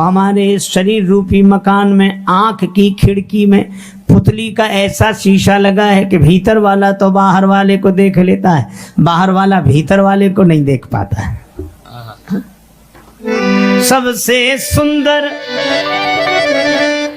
हमारे शरीर रूपी मकान में आंख की खिड़की में पुतली का ऐसा शीशा लगा है कि भीतर वाला तो बाहर वाले को देख लेता है, बाहर वाला भीतर वाले को नहीं देख पाता है। सबसे सुंदर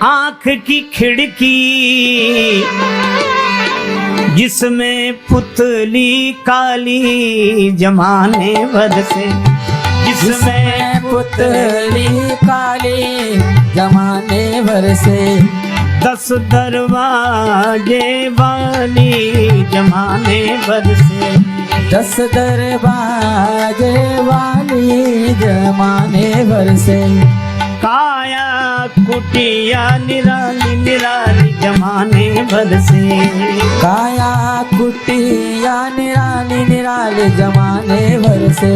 आंख की खिड़की जिसमें पुतली काली जमाने भर से, जिसमें पुतली काली जमाने भर से, 10 दरवाजे वाली जमाने भर से, 10 दरवाजे वाली जमाने भर से, काया कुटिया निराली निराली जमाने भर से, काया कुटिया निराली निराली जमाने भर से।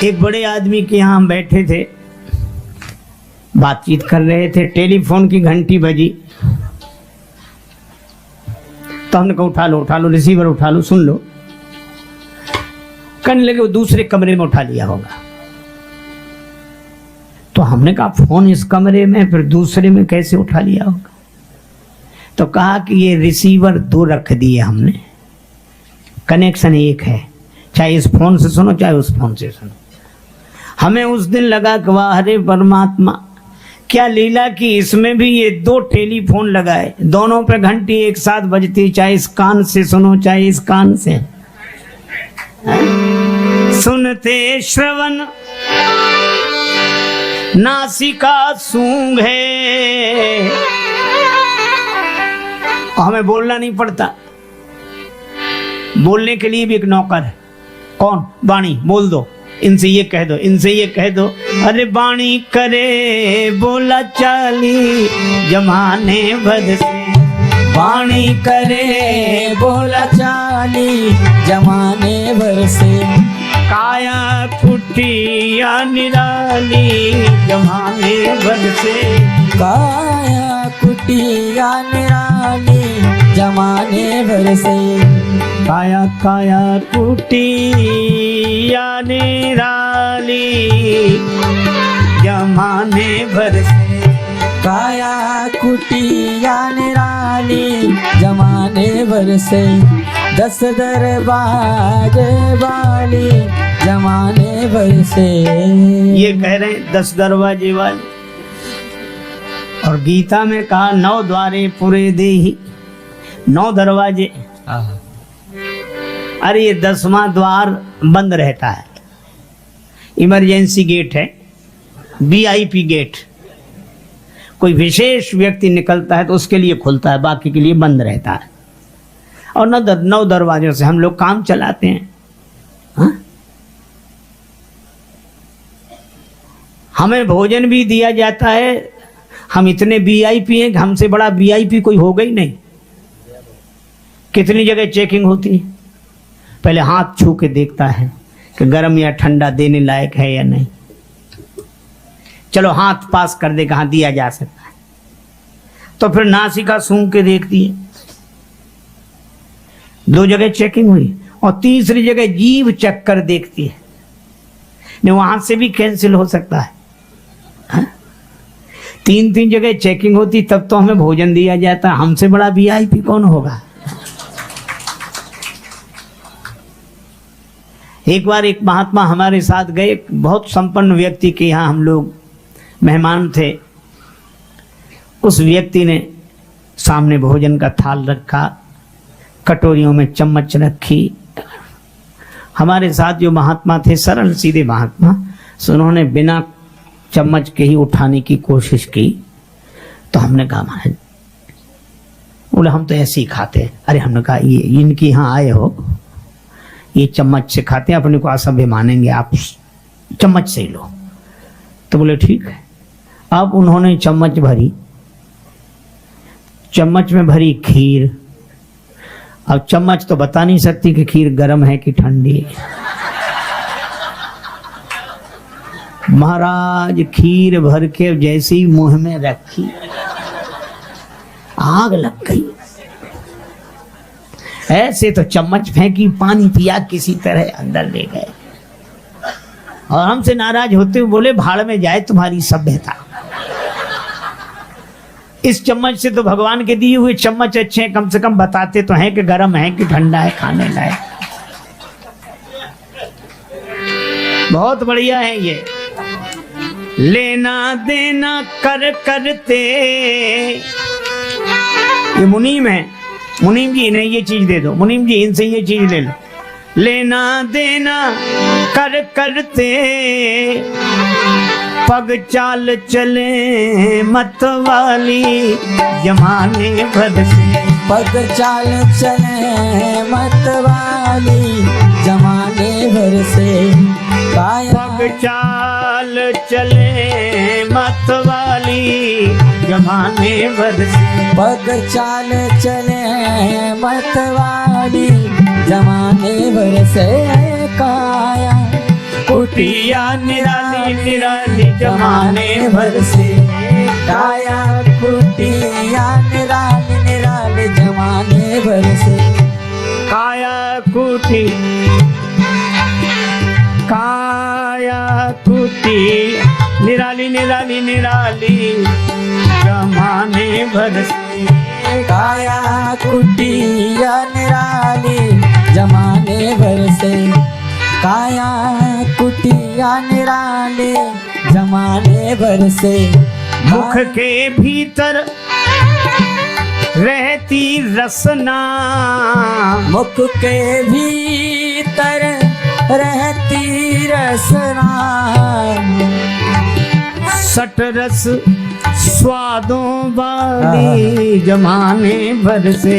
एक बड़े आदमी के यहाँ हम बैठे थे, बातचीत कर रहे थे, टेलीफोन की घंटी बजी तो हमने कहा उठा लो रिसीवर उठा लो, सुन लो। कहने लगे वो दूसरे कमरे में उठा लिया होगा। तो हमने कहा फोन इस कमरे में, फिर दूसरे में कैसे उठा लिया होगा? तो कहा कि ये रिसीवर 2 रख दिए हमने, कनेक्शन एक है, चाहे इस फोन से सुनो चाहे उस फोन से सुनो। हमें उस दिन लगा कि वाह हरे परमात्मा, क्या लीला की इसमें भी ये 2 टेलीफोन लगाए, दोनों पे घंटी एक साथ बजती, चाहे इस कान से सुनो चाहे इस कान से। सुनते श्रवण नासिका सूंघे, हमें बोलना नहीं पड़ता, बोलने के लिए भी एक नौकर है। कौन? वाणी। बोल दो, इनसे ये कह दो, इनसे ये कह दो। अरे वाणी करे बोला चाली जमाने भर से, वाणी करे बोला चाली जमाने भर से, काया कुटिया निराली जमाने भर से, काया कुटिया निराली जमाने भर से, काया काया कुटिया निराली जमाने भर से, काया कुटिया निराली जमाने भर से, 10 दरवाजे वाली जमाने भर से। ये कह रहे हैं 10 दरवाजे वाले। और गीता में कहा 9 द्वारे पुरे देहि, 9 दरवाजे। अरे ये 10वां द्वार बंद रहता है, इमरजेंसी गेट है, VIP गेट। कोई विशेष व्यक्ति निकलता है तो उसके लिए खुलता है, बाकी के लिए बंद रहता है। और 9 दरवाजों से हम लोग काम चलाते हैं। हा? हमें भोजन भी दिया जाता है, हम इतने VIP हैं कि हमसे बड़ा VIP कोई होगा ही नहीं। कितनी जगह चेकिंग होती है, पहले हाथ छू के देखता है कि गर्म या ठंडा देने लायक है या नहीं। चलो हाथ पास कर दे, कहाँ दिया जा सकता है। तो फिर नासिका सूंघ के देखती है। 2 जगह चेकिंग हुई और तीसरी जगह जीभ चख कर देखती है, नहीं वहां से भी कैंसिल हो सकता है। 3 जगह चेकिंग होती तब तो हमें भोजन दिया जाता। हमसे बड़ा VIP कौन होगा? एक बार एक महात्मा हमारे साथ गए, बहुत संपन्न व्यक्ति के यहाँ हम लोग मेहमान थे। उस व्यक्ति ने सामने भोजन का थाल रखा, कटोरियों में चम्मच रखी। हमारे साथ जो महात्मा थे, सरल सीधे महात्मा, सो उन्होंने बिना चम्मच के ही उठाने की कोशिश की। तो हमने कहा महाराज, बोले हम तो ऐसे ही खाते हैं। अरे हमने कहा ये इनके यहाँ आए हो, ये चम्मच से खाते हैं, अपने को असभ्य मानेंगे, आप चम्मच से ही लो। तो बोले ठीक है। अब उन्होंने चम्मच भरी, चम्मच में भरी खीर। अब चम्मच तो बता नहीं सकती कि खीर गर्म है कि ठंडी। महाराज खीर भर के जैसे ही मुंह में रखी, आग लग गई। ऐसे तो चम्मच फेंकी, पानी पिया, किसी तरह अंदर ले गए। और हमसे नाराज होते हुए बोले भाड़ में जाए तुम्हारी सभ्यता। इस चम्मच से तो भगवान के दिए हुए चम्मच अच्छे हैं, कम से कम बताते तो हैं कि गर्म है कि ठंडा है, खाने लायक। बहुत बढ़िया है ये। लेना देना कर करते, ये मुनीम है। मुनीम जी इन्हें ये चीज दे दो, मुनीम जी इनसे ये चीज ले लो। लेना देना कर करते, पग चाल चले मत वाली जमाने भर से। पग चाल चले मत वाली जमाने भर से। पग चाल चले मत वाली जमाने भर से। पग चाल चले मत वाली जमाने भर से। काया कुटिया निराली निराली जमाने भर से। काया कुटिया निराली निराली जमाने भर से। काया कुटी, काया कुटी निराली निराली निराली जमाने भर से। काया कुटिया निराली जमाने भर से। काया कुटिया निराली जमाने भर से। मुख के भीतर रहती रसना, मुख के भीतर रहती रसना। सट रस स्वादों वाली जमाने भर से।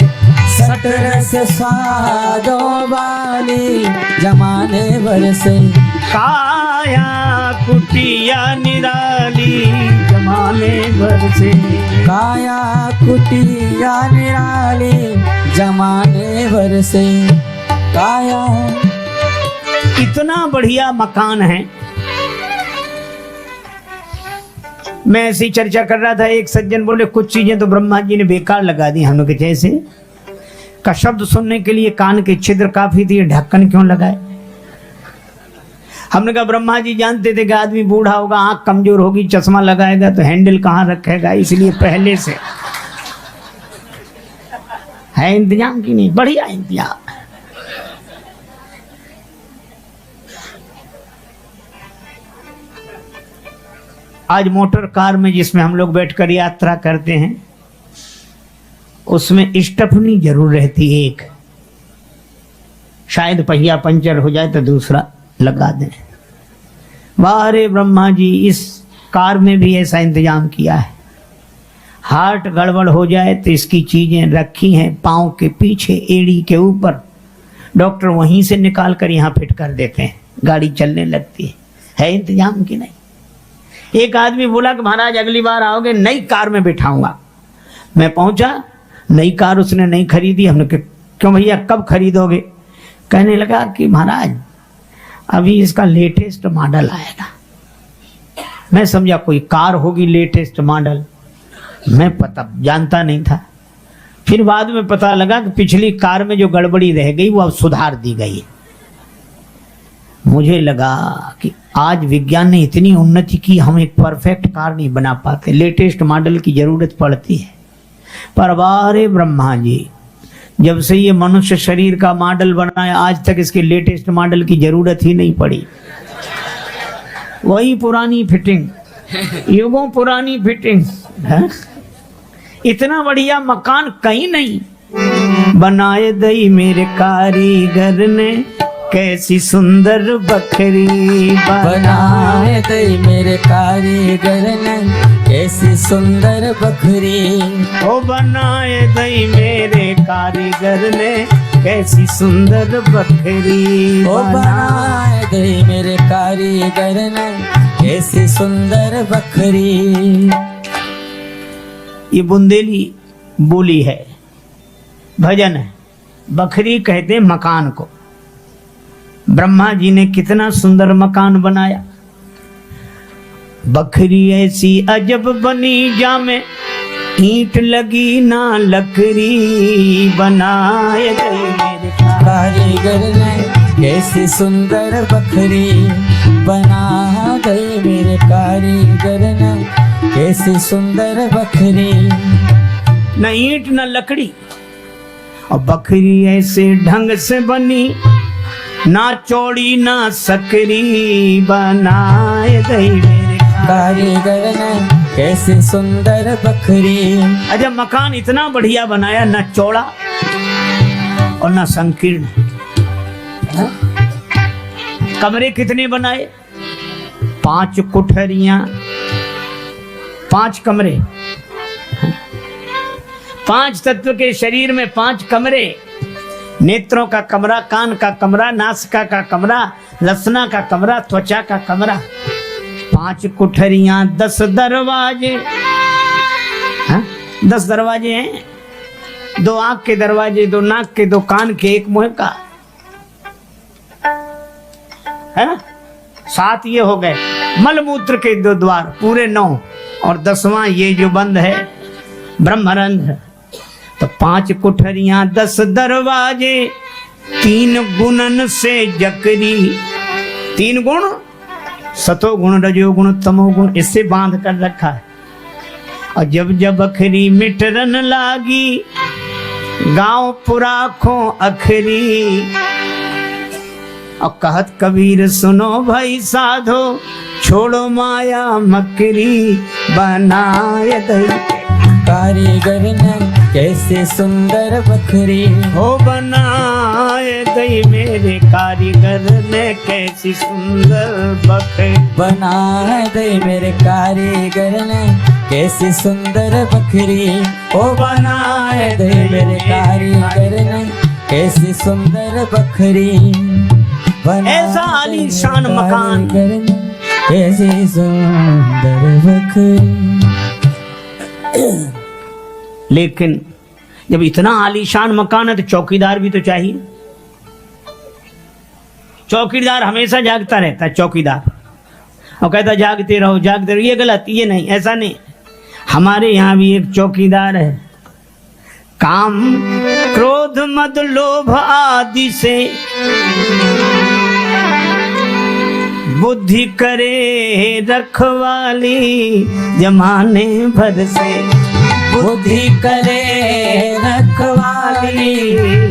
सट रस स्वादों वाली जमाने भर से। काया कुटिया निराली जमाने भर से। काया कुटिया निराली जमाने भर से। काया इतना बढ़िया मकान है। मैं ऐसी चर्चा कर रहा था, एक सज्जन बोले कुछ चीजें तो ब्रह्मा जी ने बेकार लगा दी हम लोग के जैसे। का शब्द सुनने के लिए कान के छिद्र काफी थी, ढक्कन क्यों लगाए? हमने कहा ब्रह्मा जी जानते थे कि आदमी बूढ़ा होगा, आंख कमजोर होगी, चश्मा लगाएगा तो हैंडल कहाँ रखेगा, इसलिए पहले से है इंतजाम की नहीं, बढ़िया इंतजाम। आज मोटर कार में जिसमें हम लोग बैठकर यात्रा करते हैं उसमें स्टफनी जरूर रहती है एक, शायद पहिया पंचर हो जाए तो दूसरा लगा दें। वाह रे ब्रह्मा जी, इस कार में भी ऐसा इंतजाम किया है। हार्ट गड़बड़ हो जाए तो इसकी चीजें रखी हैं पांव के पीछे एड़ी के ऊपर, डॉक्टर वहीं से निकाल कर यहाँ फिट कर देते हैं, गाड़ी चलने लगती है इंतजाम की नहीं। एक आदमी बोला कि महाराज अगली बार आओगे नई कार में बिठाऊंगा। मैं पहुंचा, नई कार उसने नहीं खरीदी। हमने कहा क्यों भैया कब खरीदोगे? कहने लगा कि महाराज अभी इसका लेटेस्ट मॉडल आएगा। मैं समझा कोई कार होगी लेटेस्ट मॉडल, मैं पता जानता नहीं था। फिर बाद में पता लगा कि पिछली कार में जो गड़बड़ी रह गई वो अब सुधार दी गई है। मुझे लगा कि आज विज्ञान ने इतनी उन्नति की, हम एक परफेक्ट कार नहीं बना पाते, लेटेस्ट मॉडल की जरूरत पड़ती है। पर बारे ब्रह्मा जी, जब से ये मनुष्य शरीर का मॉडल बनाया आज तक इसके लेटेस्ट मॉडल की जरूरत ही नहीं पड़ी। वही पुरानी फिटिंग, युगों पुरानी फिटिंग है। इतना बढ़िया मकान कहीं नहीं। बनाए दई मेरे कारीगर ने कैसी सुंदर बकरी, बनाए दई मेरे कारीगर ने कैसी सुंदर बकरी। ओ बनाए दई मेरे कारीगर ने कैसी सुंदर बकरी। ओ बनाए दई मेरे कारीगर ने कैसी सुंदर बकरी। ये बुंदेली बोली है, भजन है। बकरी कहते मकान को। ब्रह्मा जी ने कितना सुंदर मकान बनाया। बकरी ऐसी अजब बनी जामे ईंट लगी ना लकड़ी, बनाए गई मेरे कारीगर ने कैसी सुंदर बकरी बना गए मेरे कारीगर ने, कैसी सुंदर बकरी। न ईंट न लकड़ी, और बकरी ऐसे ढंग से बनी, ना चौड़ी ना सकरी, बनाए गई मेरे कारीगर ने, कैसी सुंदर बकरी। अच्छा, मकान इतना बढ़िया बनाया, न चौड़ा और न संकीर्ण। कमरे कितने बनाए? 5 कोठरियां, 5 कमरे। 5 तत्व के शरीर में 5 कमरे। नेत्रों का कमरा, कान का कमरा, नासिका का कमरा, रसना का कमरा, त्वचा का कमरा। 5 कोठरियां, 10 दरवाजे। 10 दरवाजे हैं, 2 आंख के दरवाजे, 2 नाक के, 2 कान के, 1 मुंह का, है ना? 7 ये हो गए। मलमूत्र के 2 द्वार, पूरे 9, और 10वां ये जो बंद है ब्रह्मरंध्र। तो 5 कोठरियां, 10 दरवाजे, 3 गुणन से जकरी। 3 गुण, सतोगुण, रजोगुण, तमोगुण, इससे बांध कर रखा है। और जब जब बकरी मिटरन लागी, गांव पुराखों अखरी। और कहत कबीर सुनो भाई साधो, छोड़ो माया मकरी, बनाए दई कारीगर ने, कैसे सुंदर बकरी। हो बनाए दई मेरे कारीगर ने, कैसी सुंदर बकरी। बनाए दे मेरे कारीगर ने, कैसी सुंदर बकरी। ओ बनाए दे मेरे कारीगर ने, कैसी सुंदर बकरी। ऐसा आलीशान मकान, कैसी सुंदर बकरी। लेकिन जब इतना आलीशान मकान है तो चौकीदार भी तो चाहिए। चौकीदार हमेशा जागता रहता है, चौकीदार, और कहता जागते रहो जागते रहो। ये गलत, ये नहीं, ऐसा नहीं। हमारे यहाँ भी एक चौकीदार है। काम क्रोध मद लोभ आदि से बुद्धि करे रखवाली, जमाने भर से बुद्धि करे रखवाली,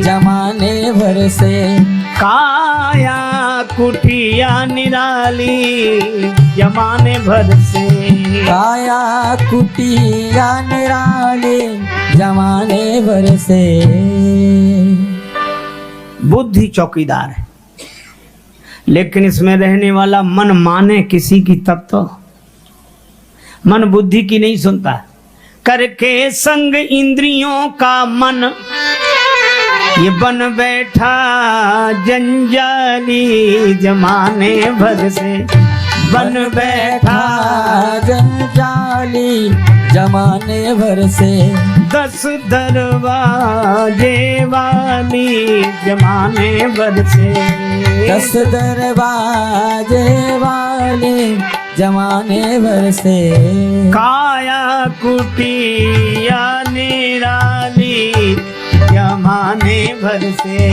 जमाने भर से। काया कुटिया निराली, जमाने भर से। काया कुटिया निराली, जमाने भर से। बुद्धि चौकीदार है, लेकिन इसमें रहने वाला मन माने किसी की तब तो। मन बुद्धि की नहीं सुनता। करके संग इंद्रियों का मन, ये बन बैठा जंजाली, जमाने भर से। बन बैठा जंजाली, जमाने भर से। 10 दरवाजे वाली, जमाने भर से। 10 दरवाजे वाली, जमाने भर से। काया कुटिया निराली, जमाने भर से।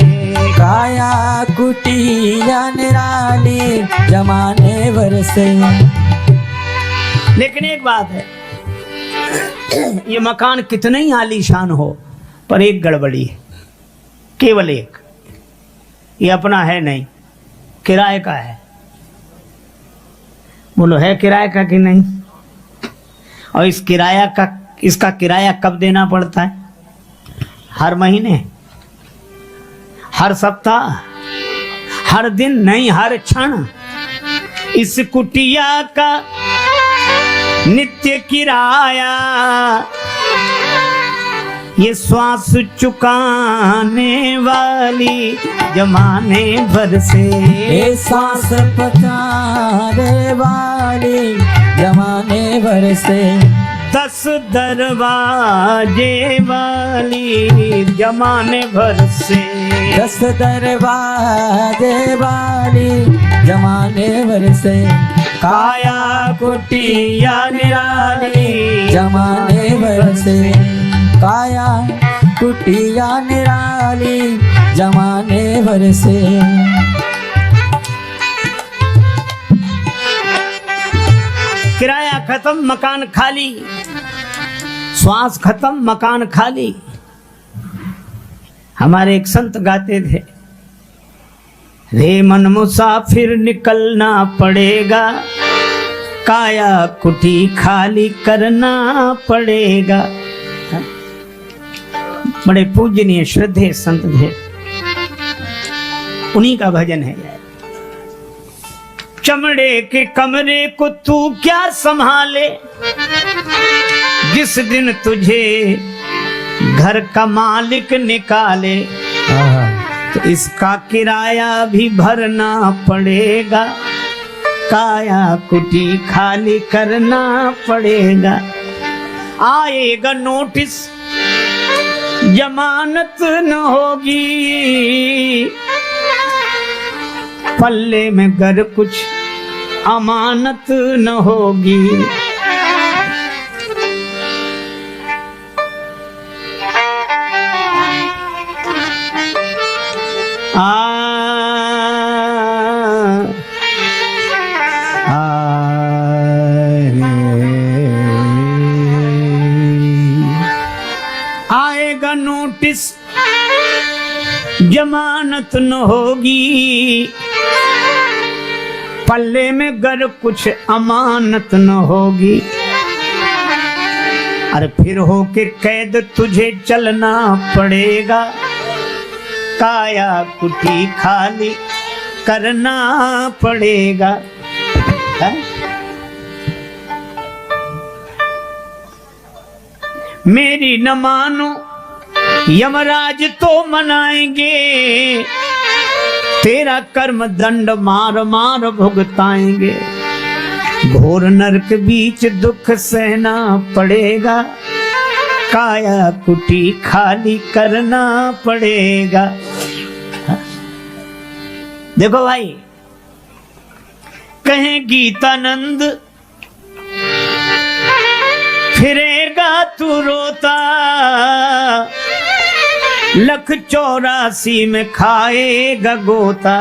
काया कुटिया निराली, जमाने भर से। लेकिन एक बात है, ये मकान कितने ही आलीशान हो, पर एक गड़बड़ी है, केवल एक। ये अपना है नहीं, किराए का है। बोलो है किराए का कि नहीं? और इस किराया का, इसका किराया कब देना पड़ता है? हर महीने, हर सप्ताह, हर दिन नहीं, हर क्षण। इस कुटिया का नित्य किराया, ये श्वास चुकाने वाली, जमाने भर से। ये सांस पकाने वाली, जमाने भर से। 10 दरवाजे वाली, जमाने भर से। 10 दरवाजे वाली, जमाने भर से। काया कुटिया निराली, जमाने भर से। काया कुटिया निराली, जमाने भर से। खत्म मकान खाली, श्वास खत्म मकान खाली। हमारे एक संत गाते थे, रे मन मुसाफिर निकलना पड़ेगा, काया कुटी खाली करना पड़ेगा। बड़े पूजनीय श्रद्धेय संत थे, उन्हीं का भजन है। चमड़े के कमरे को तू क्या संभाले, जिस दिन तुझे घर का मालिक निकाले, तो इसका किराया भी भरना पड़ेगा, काया कुटी खाली करना पड़ेगा। आएगा नोटिस जमानत न होगी, पल्ले में घर कुछ अमानत न होगी। आएगा नोटिस जमानत न होगी, पल्ले में गर कुछ अमानत न होगी। अरे फिर होके कैद तुझे चलना पड़ेगा, काया कुटी खाली करना पड़ेगा। है? मेरी न मानो यमराज तो मनाएंगे, तेरा कर्म दंड मार मार भुगताएंगे। घोर नरक बीच दुख सहना पड़ेगा, काया कुटी खाली करना पड़ेगा। देखो भाई, कहें गीतानंद फिरेगा तू रोता, लख 84 में खाएगा गोता।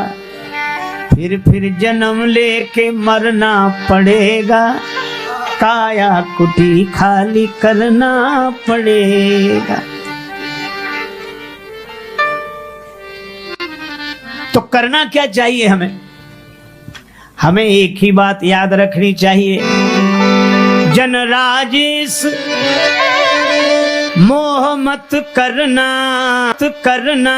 फिर जन्म लेके मरना पड़ेगा, काया कुटी खाली करना पड़ेगा। तो करना क्या चाहिए हमें? हमें एक ही बात याद रखनी चाहिए, जन राजेश मोह मत करना, करना।